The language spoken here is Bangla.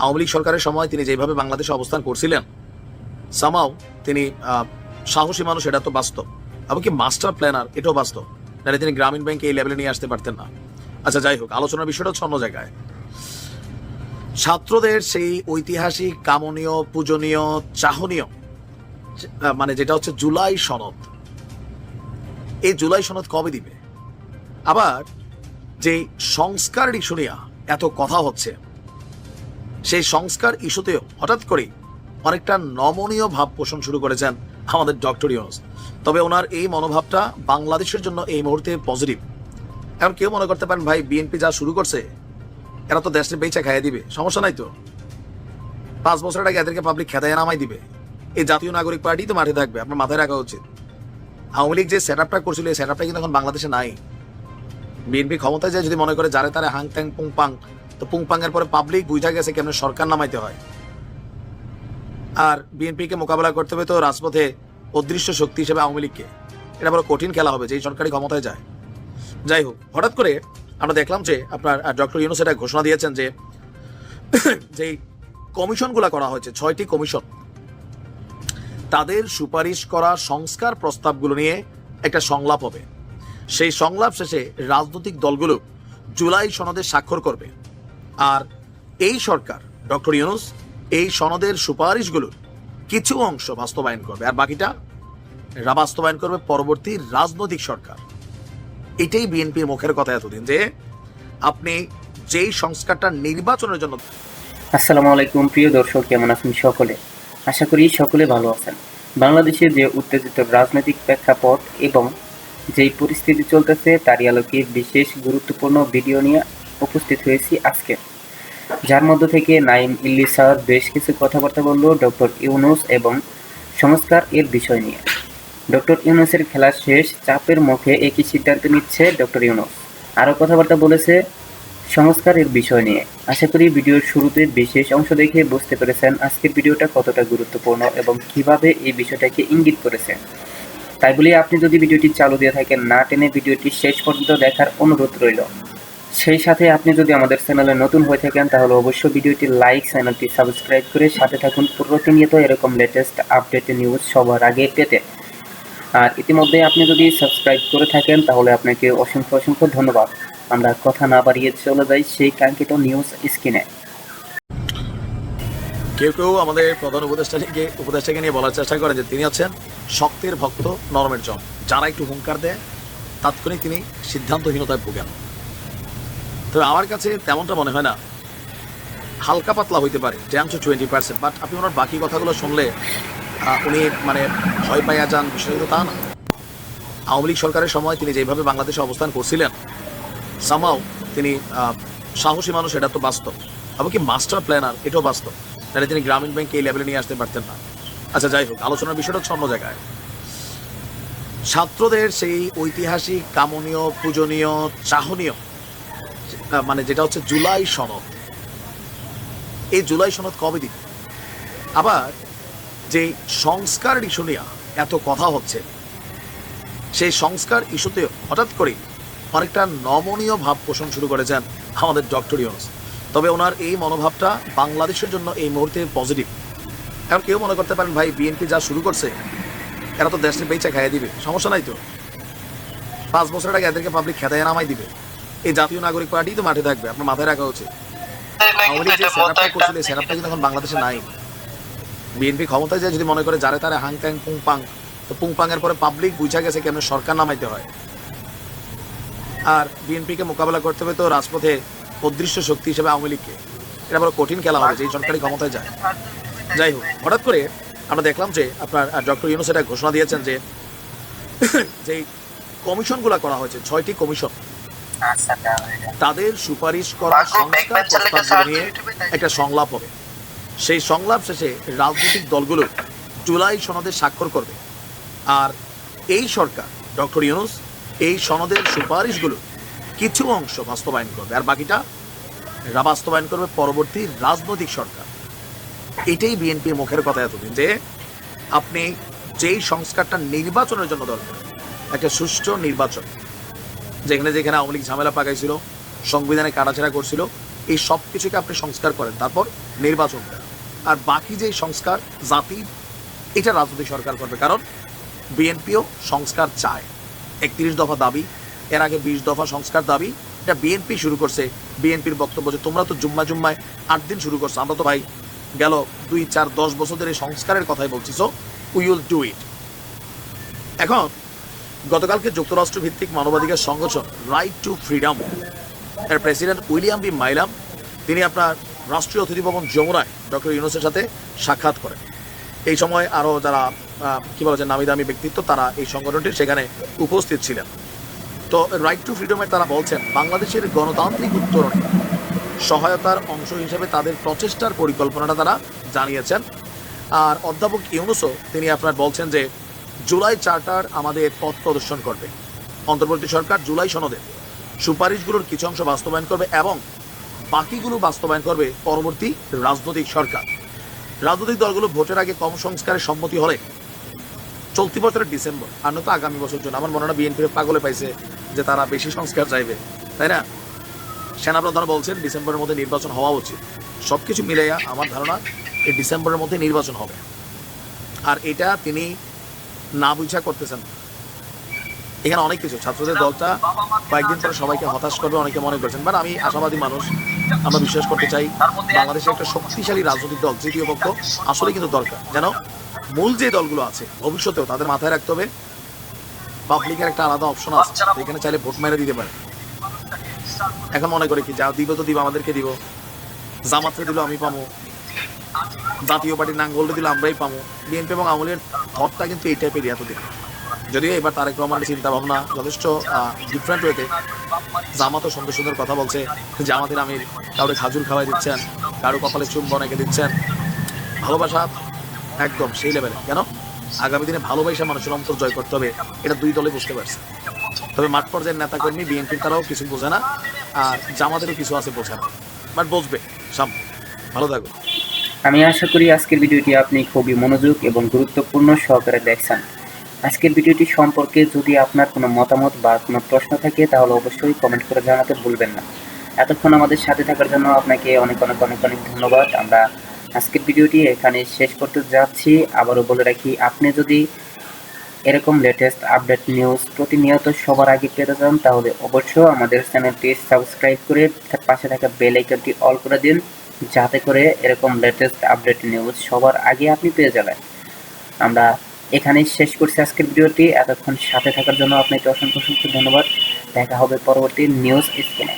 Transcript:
আওয়ামী লীগ সরকারের সময় তিনি যেভাবে বাংলাদেশে অবস্থান করছিলেন, সামাও তিনি সাহসী মানুষ, এটা তো বাস্তব। এমনকি মাস্টার প্ল্যানার, এটাও বাস্তব। নাহলে তিনি গ্রামীণ ব্যাংকে এই লেভেলে নিয়ে আসতে পারতেন না। আচ্ছা, যাই হোক, আলোচনার বিষয়টা হচ্ছে অন্য জায়গায়। ছাত্রদের সেই ঐতিহাসিক, কামনীয়, পূজনীয়, চাহনীয় মানে যেটা হচ্ছে জুলাই সনদ, এই জুলাই সনদ কবে দিবে? আবার যে সংস্কার ইস্যু নিয়ে এত কথা হচ্ছে, সেই সংস্কার ইস্যুতেও হঠাৎ করেই অনেকটা নমনীয় ভাব পোষণ শুরু করেছেন আমাদের ডক্টর ইউনূস। তবে ওনার এই মনোভাবটা বাংলাদেশের জন্য এই মুহূর্তে পজিটিভ। এখন কেউ মনে করতে পারেন, ভাই বিএনপি যা শুরু করছে এরা তো দেশে বেচা খাইয়ে দিবে, সমস্যা নাই তো, 5 বছরের আগে এদেরকে পাবলিক খেদায় নামাই দিবে, এই জাতীয় নাগরিক পার্টি তো মাঠে থাকবে। আপনার মাথায় রাখা উচিত, আওয়ামী লীগ যে সেট আপটা করছিল, এই সেট আপটা কিন্তু এখন বাংলাদেশে নাই। বিএনপি ক্ষমতায় যায় যদি মনে করে যারে তারে হাং ট্যাং পুং পাং, তো পুং পাং এর পরে পাবলিক বুঝা গেছে কেমন সরকার নামাইতে হয়। আর বিএনপিকে মোকাবেলা করতে হবে তো রাজপথে অদৃশ্য শক্তি হিসেবে আওয়ামী লীগকে, এটা বড় কঠিন খেলা হবে যেই সরকারি ক্ষমতায় যায়। যাই হোক, হঠাৎ করে আমরা দেখলাম যে আপনার ডক্টর ইউনূস এটা ঘোষণা দিয়েছেন যে যেই কমিশনগুলো করা হয়েছে, 6টি কমিশন, তাদের সুপারিশ করা সংস্কার প্রস্তাবগুলো নিয়ে একটা সংলাপ হবে। সেই সংলাপ শেষে রাজনৈতিক দলগুলো জুলাই সনদে স্বাক্ষর করবে। আর এই সরকার, ডক্টর ইউনূস, এই সনদের সুপারিশগুলো কিছু অংশ বাস্তবায়ন করবে, আর বাকিটা বাস্তবায়ন করবে পরবর্তী রাজনৈতিক সরকার। এটাই বিএনপির মুখের কথা এতদিন, যে আপনি যেই সংস্কারটা নির্বাচনের জন্য। আসসালামু আলাইকুম প্রিয় দর্শক, কেমন আছেন সকলে? আশা করি সকলে ভালো আছেন। বাংলাদেশে যে উত্তেজিত রাজনৈতিক প্রেক্ষাপট এবং যেই পরিস্থিতি চলতেছে তারই আলোকে বিশেষ গুরুত্বপূর্ণ ভিডিও নিয়ে উপস্থিত হয়েছি আজকে, যার মধ্য থেকে নাঈম ইল্লিস স্যার বেশ কিছু কথাবার্তা বলল ডক্টর ইউনূস এবং সংস্কার এর বিষয় নিয়ে। ডক্টর ইউনূসের খেলা শেষ, চাপের মুখে একই সিদ্ধান্ত নিচ্ছে ডক্টর ইউনূস। আরও কথাবার্তা বলেছে সংস্কারের বিষয় নিয়ে। আশা করি ভিডিওর শুরুতে বিশেষ অংশ দেখে বুঝতে পেরেছেন আজকের ভিডিওটা কতটা গুরুত্বপূর্ণ এবং কিভাবে এই বিষয়টাকে ইঙ্গিত করেছে। তাই বলে আপনি যদি ভিডিওটি চালু দিয়ে থাকেন, না টেনে ভিডিওটি শেষ পর্যন্ত দেখার অনুরোধ রইল। সেই সাথে আপনি যদি আমাদের চ্যানেলে নতুন হয়ে থাকেন তাহলে অবশ্যই ভিডিওটি লাইক, চ্যানেলটি সাবস্ক্রাইব করে সাথে থাকুন প্রতিনিয়ত এরকম লেটেস্ট আপডেট নিউজ সবার আগে পেতে। আর ইতিমধ্যে আপনি যদি সাবস্ক্রাইব করে থাকেন তাহলে আপনাকে অসংখ্য অসংখ্য ধন্যবাদ। আমরা কথা না বাড়িয়ে চলে যাই সেই কাঙ্ক্ষিত নিউজ স্ক্রিনে। কেউ কেউ আমাদের প্রধান উপদেষ্টাকে নিয়ে বলার চেষ্টা করেন যে তিনি হচ্ছেন শক্তের ভক্ত, নরমের জন। যারা একটু হুঙ্কার দেয় তাৎক্ষণিক তিনি সিদ্ধান্তহীনতায় ভোগেন। তবে আমার কাছে তেমনটা মনে হয় না, হালকা পাতলা হইতে পারে 10-20%, বাট আপনি ওনার বাকি কথাগুলো শুনলে উনি মানে ভয় পাইয়া যান, বিষয়টা কিন্তু তা না। আওয়ামী লীগ সরকারের সময় তিনি যেভাবে বাংলাদেশে অবস্থান করছিলেন, সামাও তিনি সাহসী মানুষ, এটা তো বাস্তব। এমনকি মাস্টার প্ল্যানার, এটাও বাস্তব। নাহলে তিনি গ্রামীণ ব্যাংকে এই লেভেলে নিয়ে আসতে পারতেন না। আচ্ছা, যাই হোক, আলোচনার বিষয়টা হচ্ছে অন্য জায়গায়। ছাত্রদের সেই ঐতিহাসিক, কামনীয়, পূজনীয়, চাহনীয় মানে যেটা হচ্ছে জুলাই সনদ, এই জুলাই সনদ কবে দিবে? আবার যে সংস্কার ইস্যু নিয়ে এত কথা হচ্ছে, সেই সংস্কার ইস্যুতেও হঠাৎ করেই অনেকটা নমনীয় ভাব পোষণ শুরু করেছেন আমাদের ডক্টর ইউনূস। তবে ওনার এই মনোভাবটা বাংলাদেশের জন্য এই মুহূর্তে পজিটিভ। এখন কেউ মনে করতে পারেন, ভাই বিএনপি যা শুরু করছে এরা তো দেশে বেচা খাইয়ে দিবে, সমস্যা নাই তো, 5 বছরের আগে এদেরকে পাবলিক খেদায় নামাই দিবে, এই জাতীয় নাগরিক পার্টি তো মাঠে থাকবে। আপনার মাথায় রাখা উচিত, আওয়ামী লীগ যে সেট আপটা করছিল এই সেট আপটা কিন্তু এখন বাংলাদেশে নাই। বিএনপি ক্ষমতায় যায় যদি মনে করে যারে তারে হাং ট্যাং পুং পাং, তো পুং পাং এর পরে পাবলিক বুঝা গেছে কেমন সরকার নামাইতে হয়। আর বিএনপিকে মোকাবেলা করতে হবে তো রাজপথে অদৃশ্য শক্তি হিসেবে আওয়ামী লীগকে, এটা বড় কঠিন খেলা হবে যেই সরকারি ক্ষমতায় যায়। যাই হোক, হঠাৎ করে আমরা দেখলাম যে আপনার ডক্টর ইউনূস এটা ঘোষণা দিয়েছেন যে যেই কমিশনগুলো করা হয়েছে, 6টি কমিশন, তাদের সুপারিশ করা সংস্কার প্রস্তাবগুলো নিয়ে একটা সংলাপ হবে। সেই সংলাপ শেষে রাজনৈতিক দলগুলো জুলাই সনদে স্বাক্ষর করবে। আর এই সরকার, ডক্টর ইউনূস, এই সনদের সুপারিশগুলো কিছু অংশ বাস্তবায়ন করবে, আর বাকিটা বাস্তবায়ন করবে পরবর্তী রাজনৈতিক সরকার। এটাই বিএনপির মুখের কথা এতদিন, যে আপনি যেই সংস্কারটা নির্বাচনের জন্য দরকার, একটা সুষ্ঠু নির্বাচন, যেখানে যেখানে আওয়ামী লীগ ঝামেলা পাকাইছিল, সংবিধানে কাটাছেড়া করছিল, এই সব কিছুকে আপনি সংস্কার করেন, তারপর নির্বাচন করেন। আর বাকি যে সংস্কার জাতির, এটা রাজনৈতিক সরকার করবে। কারণ বিএনপিও সংস্কার চায়। 31 দফা দাবি, এর আগে 20 দফা সংস্কার দাবি, এটা বিএনপি শুরু করছে। বিএনপির বক্তব্য যে তোমরা তো জুম্মায় 8 দিন শুরু করছো, আমরা তো ভাই গেল 2, 4, 10 বছর ধরে সংস্কারের কথাই বলছি, so we will do it. এখন গতকালকে যুক্তরাষ্ট্র ভিত্তিক মানবাধিকার সংগঠন রাইট টু ফ্রিডম এর প্রেসিডেন্ট উইলিয়াম বি মাইলাম, তিনি আপনার রাষ্ট্রীয় অতিথি ভবন যমুনায় ডক্টর ইউনূসের সাথে সাক্ষাৎ করেন। এই সময় আরও যারা কী বলা যায় নামি দামি ব্যক্তিত্ব, তারা এই সংগঠনটির সেখানে উপস্থিত ছিলেন। তো রাইট টু ফ্রিডমের তারা বলছেন বাংলাদেশের গণতান্ত্রিক উত্তরণে সহায়তার অংশ হিসেবে তাদের প্রচেষ্টার পরিকল্পনাটা তারা জানিয়েছেন। আর অধ্যাপক ইউনূসও তিনি আপনার বলছেন যে জুলাই চার্টার আমাদের পথ প্রদর্শন করবে। অন্তর্বর্তী সরকার জুলাই সনদে সুপারিশগুলোর কিছু অংশ বাস্তবায়ন করবে এবং বাকিগুলো বাস্তবায়ন করবে পরবর্তী রাজনৈতিক সরকার। রাজনৈতিক দলগুলো ভোটের আগে কম সংস্কারের সম্মতি হলে চলতি বছরের ডিসেম্বর, আর নয়তো আগামী বছর জন্য। আমার মনে হয় বিএনপির পাগলে পাইছে যে তারা বেশি সংস্কার চাইবে, তাই না? সেনাপ্রধান বলছেন ডিসেম্বরের মধ্যে নির্বাচন হওয়া উচিত। সব কিছু মিলাইয়া আমার ধারণা এই ডিসেম্বরের মধ্যে নির্বাচন হবে। আর এটা তিনি না বুঝা করতেছেন। এখানে অনেক কিছু, ছাত্রদের দলটা কয়েকদিন পরে সবাইকে হতাশ করবে অনেকে মনে করছেন, বাট আমি আশাবাদী মানুষ। আমরা বিশ্বাস করতে চাই বাংলাদেশে একটা শক্তিশালী রাজনৈতিক দল, তৃতীয় পক্ষ আসলে কিন্তু দরকার। যেন মূল যে দলগুলো আছে ভবিষ্যতেও তাদের মাথায় রাখতে হবে পাবলিকের একটা আলাদা অপশন আছে, এখানে চাইলে ভোট মেরে দিতে পারে। এখন মনে করে কি যা দিব তো দিব, আমাদেরকে দিব, জামাতরে দিল আমি পাবো, জাতীয় পার্টির নাঙ্গলরে দিল আমরাই পাবো। বিএনপি এবং আমলের থটটা কিন্তু এই টাইপের এতদিন। যদিও এবার তারেক রহমানের চিন্তা ভাবনা যথেষ্ট ডিফারেন্ট হয়েছে। জামাতও সুন্দর সুন্দর কথা বলছে, জামাতের আমির কারো খাজুর খাওয়াই দিচ্ছেন, কারো কপালে চুম্বন এঁকে দিচ্ছেন। ভালোবাসা একদম সেই লেভেলে। কেন আগামী দিনে ভালোবাসা মানুষের অন্তর জয় করতে হবে, এটা দুই দলে বুঝতে পারছে। তবে মাঠ পর্যায়ের নেতাকর্মী বিএনপির তারাও কিছু বোঝে না, আর জামাতেরও কিছু আছে বোঝে না, বাট বুঝবে সামনে। ভালো থাকবে। আমি আশা করি আজকের ভিডিওটি আপনি খুবই মনোযোগ এবং গুরুত্বপূর্ণ সহকারে দেখছেন। আজকের ভিডিওটি সম্পর্কে যদি আপনার কোনো মতামত বা কোনো প্রশ্ন থাকে তাহলে অবশ্যই কমেন্ট করে জানাতে ভুলবেন না। এতক্ষণ আমাদের সাথে থাকার জন্য আপনাকে অনেক অনেক অনেক অনেক ধন্যবাদ। আমরা আজকের ভিডিওটি এখানে শেষ করতে যাচ্ছি। আবারও বলে রাখি, আপনি যদি এরকম লেটেস্ট আপডেট নিউজ প্রতিনিয়ত সবার আগে পেতে চান তাহলে অবশ্যই আমাদের চ্যানেলটি সাবস্ক্রাইব করে পাশে থাকা বেল আইকনটি অল করে দিন, যাতে করে এরকম লেটেস্ট আপডেট নিউজ সবার আগে আপনি পেয়ে যাবেন। আমরা এখানেই শেষ করছি আজকের ভিডিওটি। এতক্ষণ সাথে থাকার জন্য আপনাকে অসংখ্য অসংখ্য ধন্যবাদ। দেখা হবে পরবর্তী নিউজ স্ক্রিনে।